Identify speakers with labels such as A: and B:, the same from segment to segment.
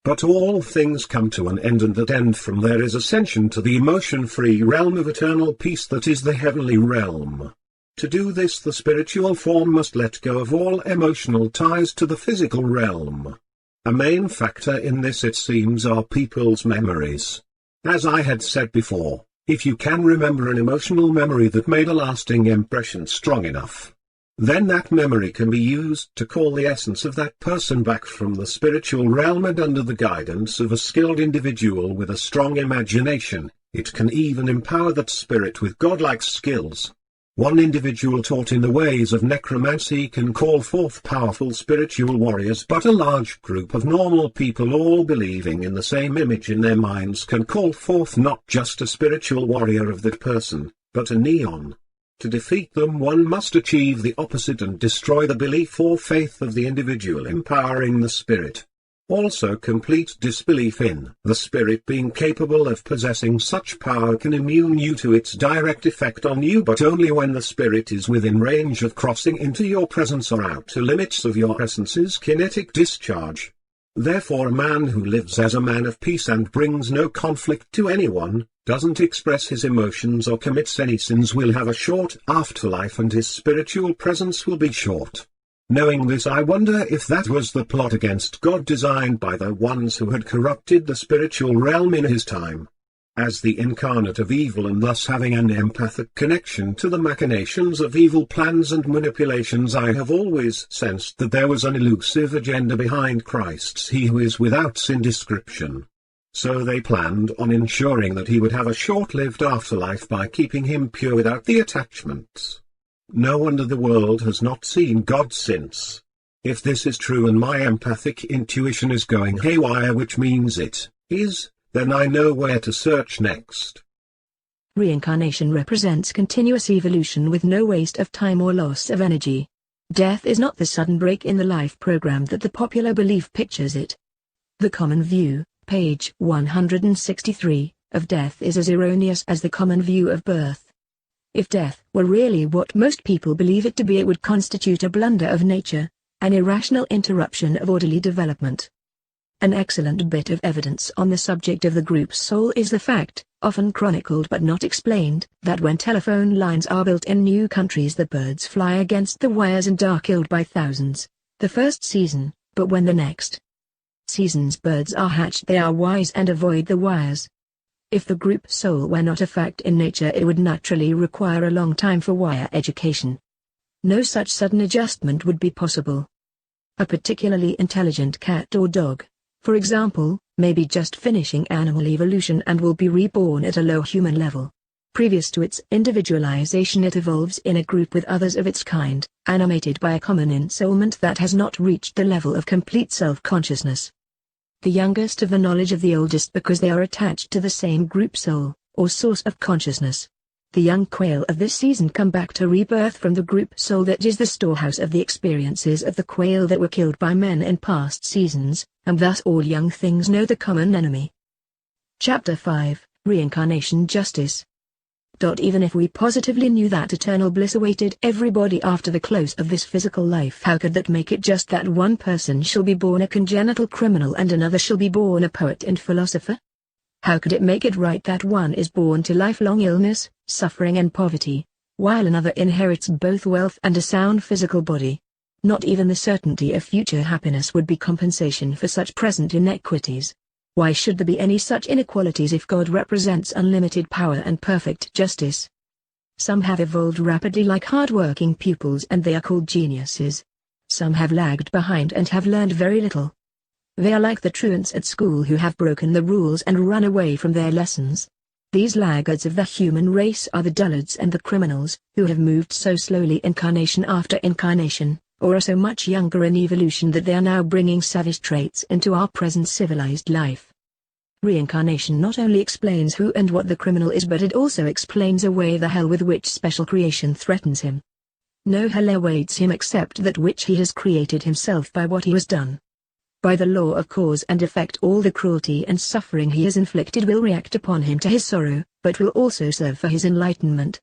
A: But all things come to an end, and that end from there is ascension to the emotion-free realm of eternal peace that is the heavenly realm. To do this, the spiritual form must let go of all emotional ties to the physical realm. A main factor in this, it seems, are people's memories. As I had said before, if you can remember an emotional memory that made a lasting impression strong enough, then that memory can be used to call the essence of that person back from the spiritual realm, and under the guidance of a skilled individual with a strong imagination, it can even empower that spirit with godlike skills. One individual taught in the ways of necromancy can call forth powerful spiritual warriors, but a large group of normal people all believing in the same image in their minds can call forth not just a spiritual warrior of that person, but a neon. To defeat them, one must achieve the opposite and destroy the belief or faith of the individual empowering the spirit. Also, complete disbelief in the spirit being capable of possessing such power can immune you to its direct effect on you, but only when the spirit is within range of crossing into your presence or out to limits of your essence's kinetic discharge. Therefore, a man who lives as a man of peace and brings no conflict to anyone, doesn't express his emotions or commits any sins, will have a short afterlife, and his spiritual presence will be short. Knowing this, I wonder if that was the plot against God designed by the ones who had corrupted the spiritual realm in his time. As the incarnate of evil, and thus having an empathic connection to the machinations of evil plans and manipulations, I have always sensed that there was an elusive agenda behind Christ's He Who Is Without Sin description. So they planned on ensuring that he would have a short-lived afterlife by keeping him pure without the attachments. No wonder the world has not seen God since. If this is true and my empathic intuition is going haywire, which means it is, then I know where to search next.
B: Reincarnation represents continuous evolution with no waste of time or loss of energy. Death is not the sudden break in the life program that the popular belief pictures it. The common view, page 163, of death is as erroneous as the common view of birth. If death were really what most people believe it to be, it would constitute a blunder of nature, an irrational interruption of orderly development. An excellent bit of evidence on the subject of the group soul is the fact, often chronicled but not explained, that when telephone lines are built in new countries, the birds fly against the wires and are killed by thousands, the first season, but when the next season's birds are hatched, they are wise and avoid the wires. If the group soul were not a fact in nature, it would naturally require a long time for wire education. No such sudden adjustment would be possible. A particularly intelligent cat or dog, for example, may be just finishing animal evolution and will be reborn at a low human level. Previous to its individualization, it evolves in a group with others of its kind, animated by a common ensoulment that has not reached the level of complete self-consciousness. The youngest of the knowledge of the oldest, because they are attached to the same group soul, or source of consciousness. The young quail of this season come back to rebirth from the group soul that is the storehouse of the experiences of the quail that were killed by men in past seasons, and thus all young things know the common enemy. Chapter 5, Reincarnation Justice. Even if we positively knew that eternal bliss awaited everybody after the close of this physical life, how could that make it just that one person shall be born a congenital criminal and another shall be born a poet and philosopher? How could it make it right that one is born to lifelong illness, suffering and poverty, while another inherits both wealth and a sound physical body? Not even the certainty of future happiness would be compensation for such present inequities. Why should there be any such inequalities if God represents unlimited power and perfect justice? Some have evolved rapidly like hard-working pupils and they are called geniuses. Some have lagged behind and have learned very little. They are like the truants at school who have broken the rules and run away from their lessons. These laggards of the human race are the dullards and the criminals, who have moved so slowly incarnation after incarnation, or are so much younger in evolution that they are now bringing savage traits into our present civilized life. Reincarnation not only explains who and what the criminal is, but it also explains away the hell with which special creation threatens him. No hell awaits him except that which he has created himself by what he has done. By the law of cause and effect, all the cruelty and suffering he has inflicted will react upon him to his sorrow, but will also serve for his enlightenment.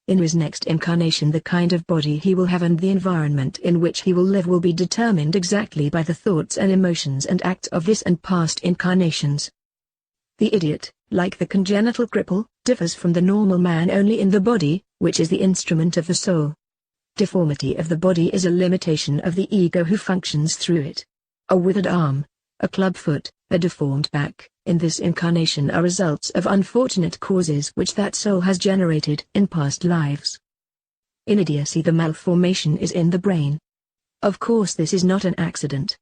B: In his next incarnation the kind of body he will have and the environment in which he will live will be determined exactly by the thoughts and emotions and acts of this and past incarnations. The idiot, like the congenital cripple, differs from the normal man only in the body, which is the instrument of the soul. Deformity of the body is a limitation of the ego who functions through it. A withered arm, a club foot, a deformed back, in this incarnation are results of unfortunate causes which that soul has generated in past lives. In idiocy the malformation is in the brain. Of course this is not an accident.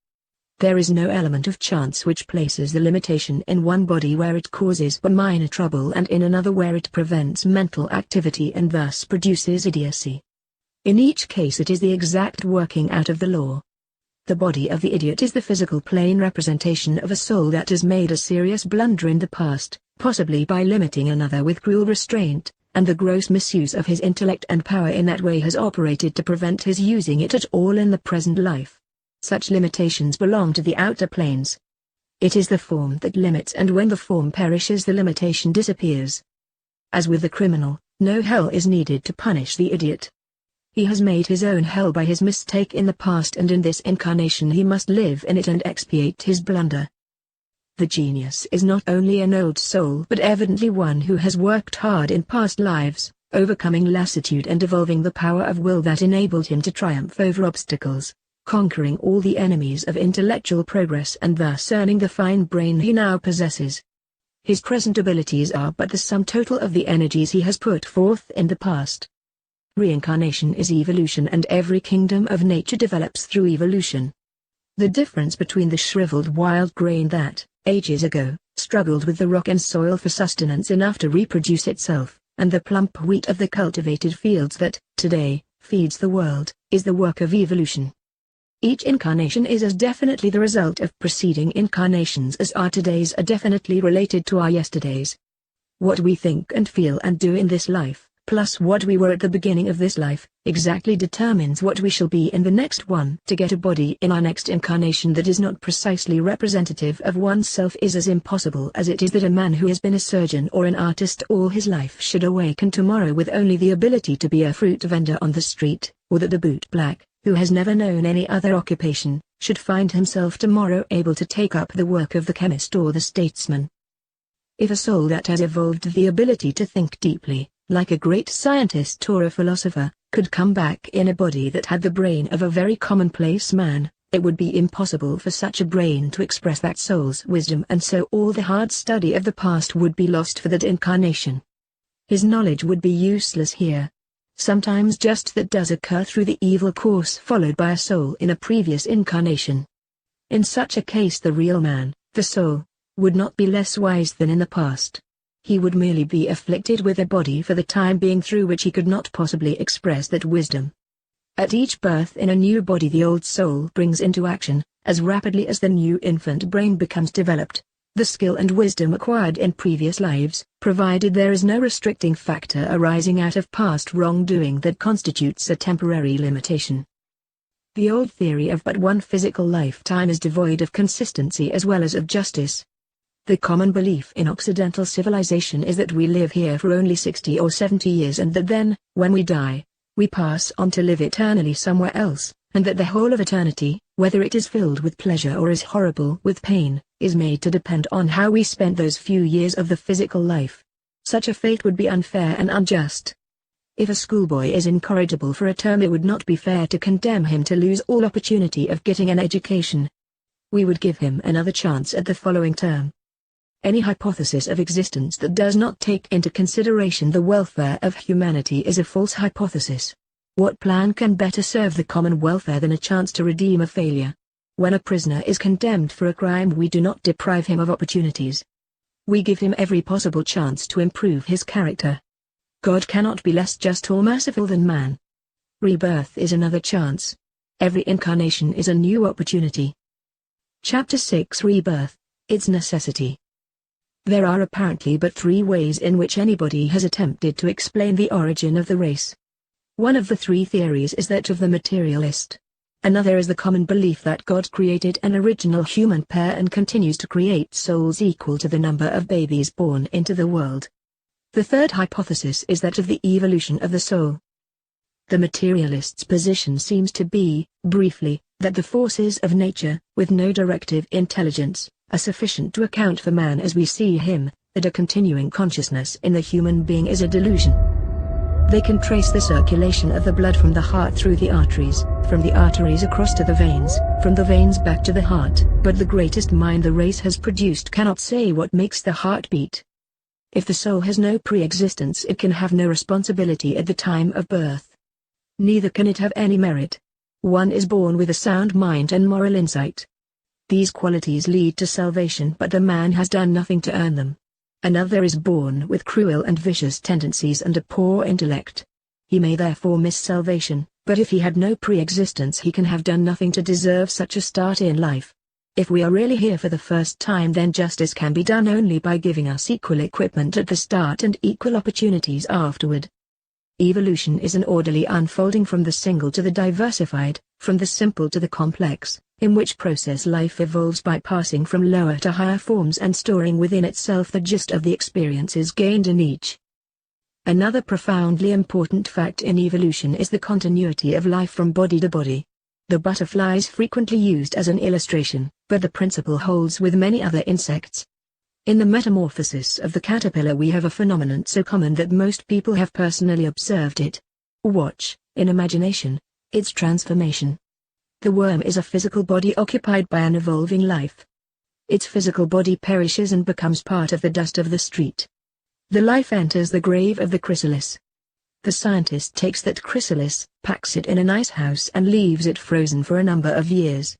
B: There is no element of chance which places the limitation in one body where it causes but minor trouble and in another where it prevents mental activity and thus produces idiocy. In each case it is the exact working out of the law. The body of the idiot is the physical plane representation of a soul that has made a serious blunder in the past, possibly by limiting another with cruel restraint, and the gross misuse of his intellect and power in that way has operated to prevent his using it at all in the present life. Such limitations belong to the outer planes. It is the form that limits, and when the form perishes the limitation disappears. As with the criminal, no hell is needed to punish the idiot. He has made his own hell by his mistake in the past, and in this incarnation he must live in it and expiate his blunder. The genius is not only an old soul but evidently one who has worked hard in past lives, overcoming lassitude and evolving the power of will that enabled him to triumph over obstacles, conquering all the enemies of intellectual progress and thus earning the fine brain he now possesses. His present abilities are but the sum total of the energies he has put forth in the past. Reincarnation is evolution, and every kingdom of nature develops through evolution. The difference between the shriveled wild grain that, ages ago, struggled with the rock and soil for sustenance enough to reproduce itself, and the plump wheat of the cultivated fields that, today, feeds the world, is the work of evolution. Each incarnation is as definitely the result of preceding incarnations as our todays are definitely related to our yesterdays. What we think and feel and do in this life, plus what we were at the beginning of this life, exactly determines what we shall be in the next one. To get a body in our next incarnation that is not precisely representative of oneself is as impossible as it is that a man who has been a surgeon or an artist all his life should awaken tomorrow with only the ability to be a fruit vendor on the street, or that a bootblack, who has never known any other occupation, should find himself tomorrow able to take up the work of the chemist or the statesman. If a soul that has evolved the ability to think deeply, like a great scientist or a philosopher, could come back in a body that had the brain of a very commonplace man, it would be impossible for such a brain to express that soul's wisdom, and so all the hard study of the past would be lost for that incarnation. His knowledge would be useless here. Sometimes just that does occur through the evil course followed by a soul in a previous incarnation. In such a case the real man, the soul, would not be less wise than in the past. He would merely be afflicted with a body for the time being through which he could not possibly express that wisdom. At each birth in a new body the old soul brings into action, as rapidly as the new infant brain becomes developed, the skill and wisdom acquired in previous lives, provided there is no restricting factor arising out of past wrongdoing that constitutes a temporary limitation. The old theory of but one physical lifetime is devoid of consistency as well as of justice. The common belief in Occidental civilization is that we live here for only 60 or 70 years and that then, when we die, we pass on to live eternally somewhere else, and that the whole of eternity, whether it is filled with pleasure or is horrible with pain, is made to depend on how we spent those few years of the physical life. Such a fate would be unfair and unjust. If a schoolboy is incorrigible for a term, it would not be fair to condemn him to lose all opportunity of getting an education. We would give him another chance at the following term. Any hypothesis of existence that does not take into consideration the welfare of humanity is a false hypothesis. What plan can better serve the common welfare than a chance to redeem a failure? When a prisoner is condemned for a crime, we do not deprive him of opportunities. We give him every possible chance to improve his character. God cannot be less just or merciful than man. Rebirth is another chance. Every incarnation is a new opportunity. Chapter 6: Rebirth, Its Necessity. There are apparently but three ways in which anybody has attempted to explain the origin of the race. One of the three theories is that of the materialist. Another is the common belief that God created an original human pair and continues to create souls equal to the number of babies born into the world. The third hypothesis is that of the evolution of the soul. The materialist's position seems to be, briefly, that the forces of nature, with no directive intelligence, are sufficient to account for man as we see him, that a continuing consciousness in the human being is a delusion. They can trace the circulation of the blood from the heart through the arteries, from the arteries across to the veins, from the veins back to the heart, but the greatest mind the race has produced cannot say what makes the heart beat. If the soul has no pre-existence, it can have no responsibility at the time of birth. Neither can it have any merit. One is born with a sound mind and moral insight. These qualities lead to salvation, but the man has done nothing to earn them. Another is born with cruel and vicious tendencies and a poor intellect. He may therefore miss salvation, but if he had no pre-existence he can have done nothing to deserve such a start in life. If we are really here for the first time, then justice can be done only by giving us equal equipment at the start and equal opportunities afterward. Evolution is an orderly unfolding from the single to the diversified, from the simple to the complex, in which process life evolves by passing from lower to higher forms and storing within itself the gist of the experiences gained in each. Another profoundly important fact in evolution is the continuity of life from body to body. The butterfly is frequently used as an illustration, but the principle holds with many other insects. In the metamorphosis of the caterpillar we have a phenomenon so common that most people have personally observed it. Watch, in imagination, its transformation. The worm is a physical body occupied by an evolving life. Its physical body perishes and becomes part of the dust of the street. The life enters the grave of the chrysalis. The scientist takes that chrysalis, packs it in an ice house and leaves it frozen for a number of years.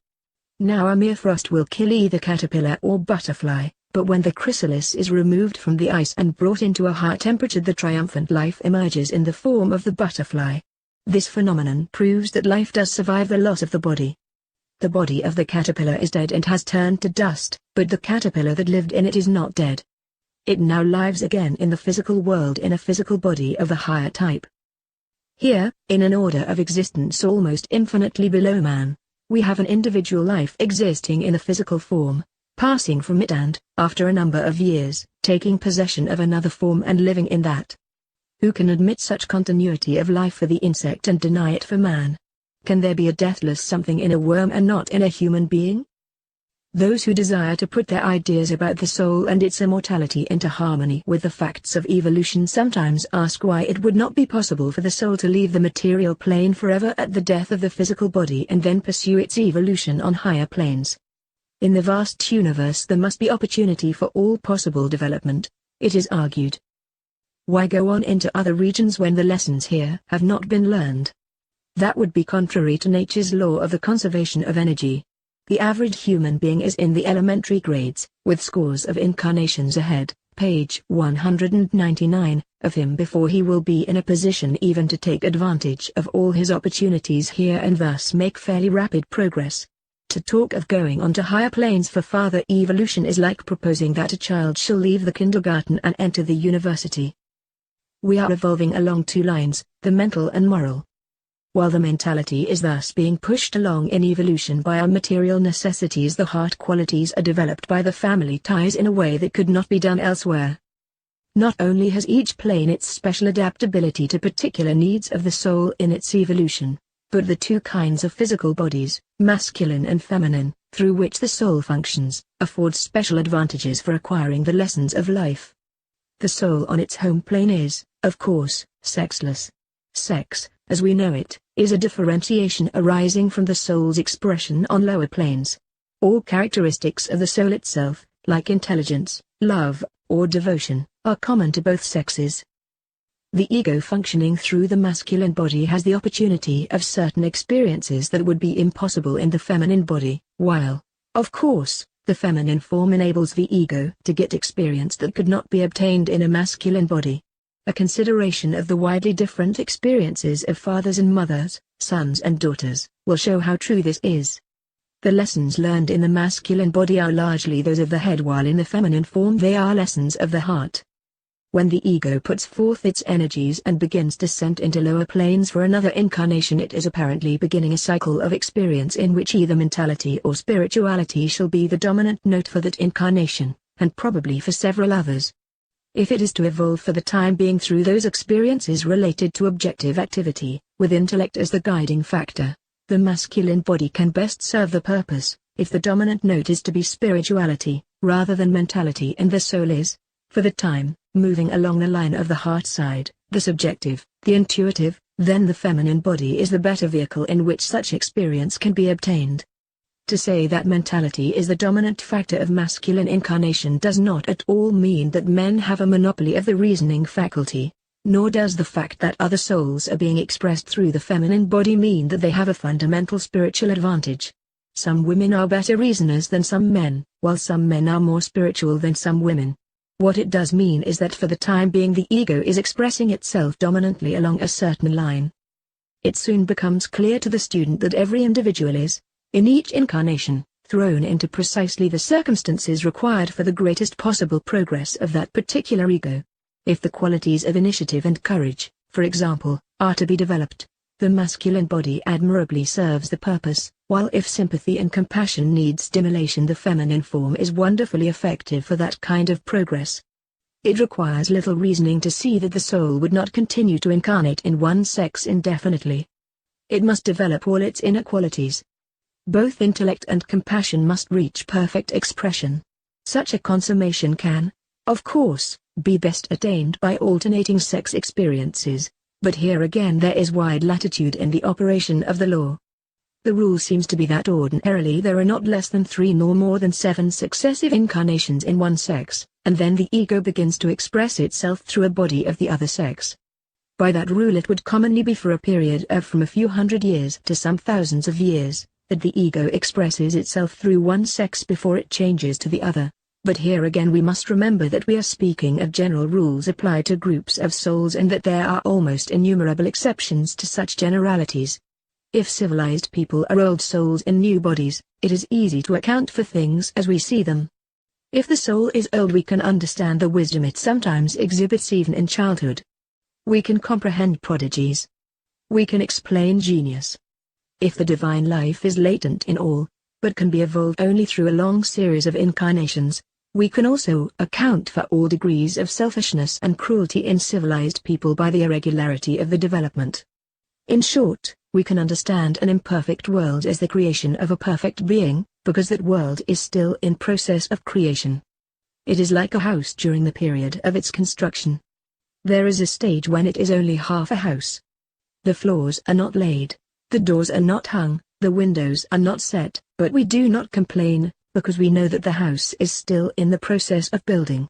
B: Now a mere frost will kill either caterpillar or butterfly, but when the chrysalis is removed from the ice and brought into a high temperature, the triumphant life emerges in the form of the butterfly. This phenomenon proves that life does survive the loss of the body. The body of the caterpillar is dead and has turned to dust, but the caterpillar that lived in it is not dead. It now lives again in the physical world in a physical body of a higher type. Here, in an order of existence almost infinitely below man, we have an individual life existing in a physical form, passing from it and, after a number of years, taking possession of another form and living in that. Who can admit such continuity of life for the insect and deny it for man? Can there be a deathless something in a worm and not in a human being? Those who desire to put their ideas about the soul and its immortality into harmony with the facts of evolution sometimes ask why it would not be possible for the soul to leave the material plane forever at the death of the physical body and then pursue its evolution on higher planes. In the vast universe there must be opportunity for all possible development, it is argued. Why go on into other regions when the lessons here have not been learned? That would be contrary to nature's law of the conservation of energy. The average human being is in the elementary grades, with scores of incarnations ahead, page 199, of him before he will be in a position even to take advantage of all his opportunities here and thus make fairly rapid progress. To talk of going on to higher planes for farther evolution is like proposing that a child shall leave the kindergarten and enter the university. We are evolving along two lines, the mental and moral. While the mentality is thus being pushed along in evolution by our material necessities, the heart qualities are developed by the family ties in a way that could not be done elsewhere. Not only has each plane its special adaptability to particular needs of the soul in its evolution, but the two kinds of physical bodies, masculine and feminine, through which the soul functions, afford special advantages for acquiring the lessons of life. The soul on its home plane is, of course, sexless. Sex, as we know it, is a differentiation arising from the soul's expression on lower planes. All characteristics of the soul itself, like intelligence, love, or devotion, are common to both sexes. The ego functioning through the masculine body has the opportunity of certain experiences that would be impossible in the feminine body, while, of course, the feminine form enables the ego to get experience that could not be obtained in a masculine body. A consideration of the widely different experiences of fathers and mothers, sons and daughters, will show how true this is. The lessons learned in the masculine body are largely those of the head, while in the feminine form they are lessons of the heart. When the ego puts forth its energies and begins descent into lower planes for another incarnation, it is apparently beginning a cycle of experience in which either mentality or spirituality shall be the dominant note for that incarnation, and probably for several others. If it is to evolve for the time being through those experiences related to objective activity, with intellect as the guiding factor, the masculine body can best serve the purpose. If the dominant note is to be spirituality, rather than mentality, and the soul is, for the time, moving along the line of the heart side, the subjective, the intuitive, then the feminine body is the better vehicle in which such experience can be obtained. To say that mentality is the dominant factor of masculine incarnation does not at all mean that men have a monopoly of the reasoning faculty, nor does the fact that other souls are being expressed through the feminine body mean that they have a fundamental spiritual advantage. Some women are better reasoners than some men, while some men are more spiritual than some women. What it does mean is that for the time being the ego is expressing itself dominantly along a certain line. It soon becomes clear to the student that every individual is, in each incarnation, thrown into precisely the circumstances required for the greatest possible progress of that particular ego. If the qualities of initiative and courage, for example, are to be developed, the masculine body admirably serves the purpose, while if sympathy and compassion need stimulation, the feminine form is wonderfully effective for that kind of progress. It requires little reasoning to see that the soul would not continue to incarnate in one sex indefinitely. It must develop all its inner qualities. Both intellect and compassion must reach perfect expression. Such a consummation can, of course, be best attained by alternating sex experiences, but here again there is wide latitude in the operation of the law. The rule seems to be that ordinarily there are not less than 3 nor more than 7 successive incarnations in one sex, and then the ego begins to express itself through a body of the other sex. By that rule it would commonly be for a period of from a few hundred years to some thousands of years, that the ego expresses itself through one sex before it changes to the other. But here again we must remember that we are speaking of general rules applied to groups of souls and that there are almost innumerable exceptions to such generalities. If civilized people are old souls in new bodies, it is easy to account for things as we see them. If the soul is old we can understand the wisdom it sometimes exhibits even in childhood. We can comprehend prodigies. We can explain genius. If the divine life is latent in all, but can be evolved only through a long series of incarnations, we can also account for all degrees of selfishness and cruelty in civilized people by the irregularity of the development. In short, we can understand an imperfect world as the creation of a perfect being, because that world is still in process of creation. It is like a house during the period of its construction. There is a stage when it is only half a house. The floors are not laid, the doors are not hung, the windows are not set, but we do not complain, because we know that the house is still in the process of building.